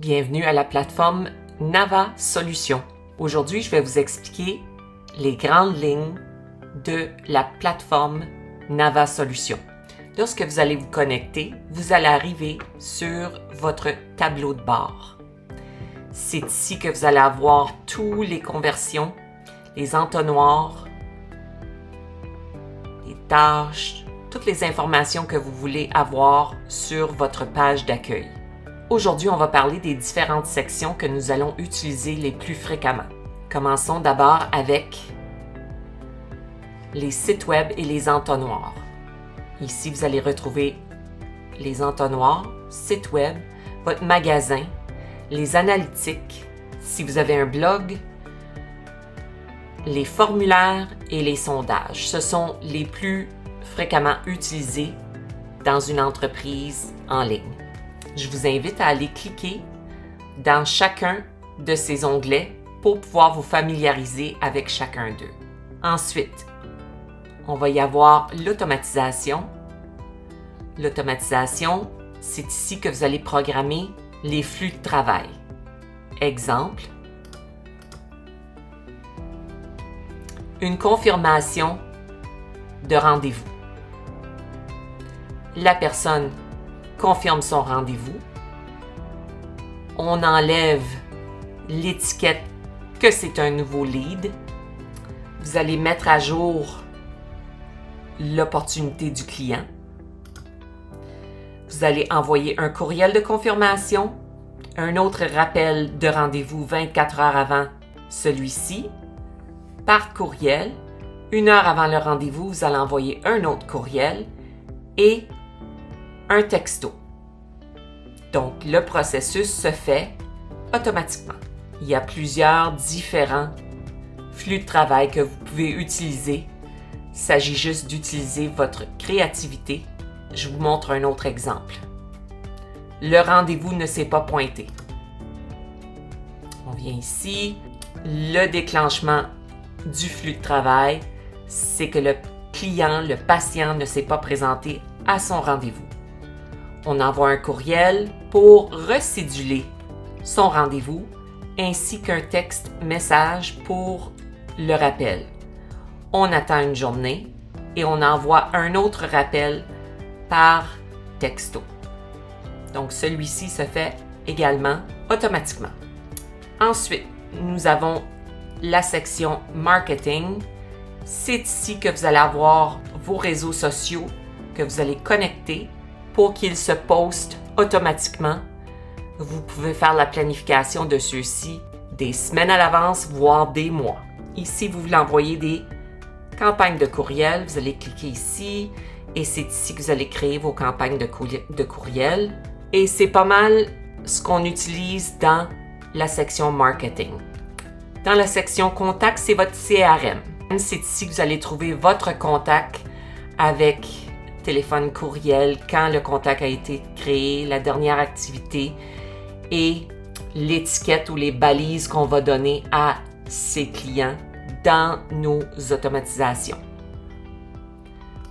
Bienvenue à la plateforme Nava Solutions. Aujourd'hui, je vais vous expliquer les grandes lignes de la plateforme Nava Solutions. Lorsque vous allez vous connecter, vous allez arriver sur votre tableau de bord. C'est ici que vous allez avoir toutes les conversions, les entonnoirs, les tâches, toutes les informations que vous voulez avoir sur votre page d'accueil. Aujourd'hui, on va parler des différentes sections que nous allons utiliser les plus fréquemment. Commençons d'abord avec les sites web et les entonnoirs. Ici, vous allez retrouver les entonnoirs, sites web, votre magasin, les analytiques, si vous avez un blog, les formulaires et les sondages. Ce sont les plus fréquemment utilisés dans une entreprise en ligne. Je vous invite à aller cliquer dans chacun de ces onglets pour pouvoir vous familiariser avec chacun d'eux. Ensuite, on va y avoir l'automatisation. L'automatisation, c'est ici que vous allez programmer les flux de travail. Exemple, une confirmation de rendez-vous. La personne confirme son rendez-vous. On enlève l'étiquette que c'est un nouveau lead. Vous allez mettre à jour l'opportunité du client. Vous allez envoyer un courriel de confirmation, un autre rappel de rendez-vous 24 heures avant celui-ci. Par courriel, 1 heure avant le rendez-vous, vous allez envoyer un autre courriel et un texto. Donc, le processus se fait automatiquement. Il y a plusieurs différents flux de travail que vous pouvez utiliser. Il s'agit juste d'utiliser votre créativité. Je vous montre un autre exemple. Le rendez-vous ne s'est pas pointé. On vient ici. Le déclenchement du flux de travail, c'est que le client, le patient ne s'est pas présenté à son rendez-vous. On envoie un courriel pour recéduler son rendez-vous ainsi qu'un texte message pour le rappel. On attend une journée et on envoie un autre rappel par texto. Donc celui-ci se fait également automatiquement. Ensuite, nous avons la section marketing. C'est ici que vous allez avoir vos réseaux sociaux que vous allez connecter pour qu'ils se postent automatiquement. Vous pouvez faire la planification de ceux-ci des semaines à l'avance, voire des mois. Ici, vous voulez envoyer des campagnes de courriel. Vous allez cliquer ici et c'est ici que vous allez créer vos campagnes de courriel. Et c'est pas mal ce qu'on utilise dans la section marketing. Dans la section contact, c'est votre CRM. C'est ici que vous allez trouver votre contact avec téléphone, courriel, quand le contact a été créé, la dernière activité et l'étiquette ou les balises qu'on va donner à ses clients dans nos automatisations.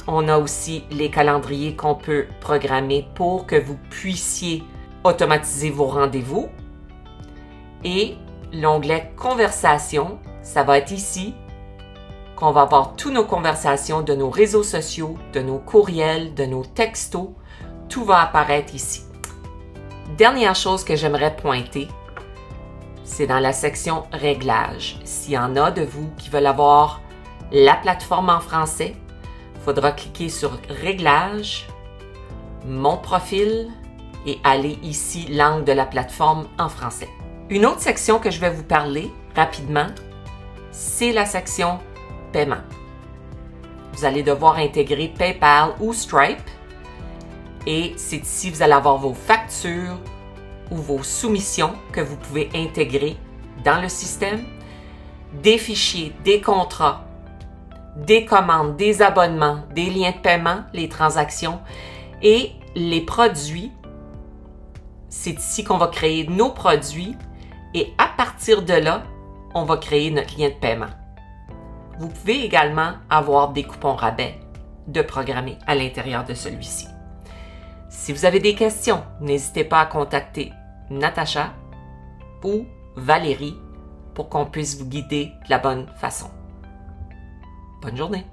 On a aussi les calendriers qu'on peut programmer pour que vous puissiez automatiser vos rendez-vous. Et l'onglet Conversation, ça va être ici qu'on va avoir toutes nos conversations de nos réseaux sociaux, de nos courriels, de nos textos. Tout va apparaître ici. Dernière chose que j'aimerais pointer, c'est dans la section Réglages. S'il y en a de vous qui veulent avoir la plateforme en français, il faudra cliquer sur Réglages, Mon profil et aller ici l'angle de la plateforme en français. Une autre section que je vais vous parler rapidement, c'est la section Paiement. Vous allez devoir intégrer PayPal ou Stripe et c'est ici que vous allez avoir vos factures ou vos soumissions que vous pouvez intégrer dans le système, des fichiers, des contrats, des commandes, des abonnements, des liens de paiement, les transactions et les produits. C'est ici qu'on va créer nos produits et à partir de là, on va créer notre lien de paiement. Vous pouvez également avoir des coupons rabais de programmer à l'intérieur de celui-ci. Si vous avez des questions, n'hésitez pas à contacter Natacha ou Valérie pour qu'on puisse vous guider de la bonne façon. Bonne journée!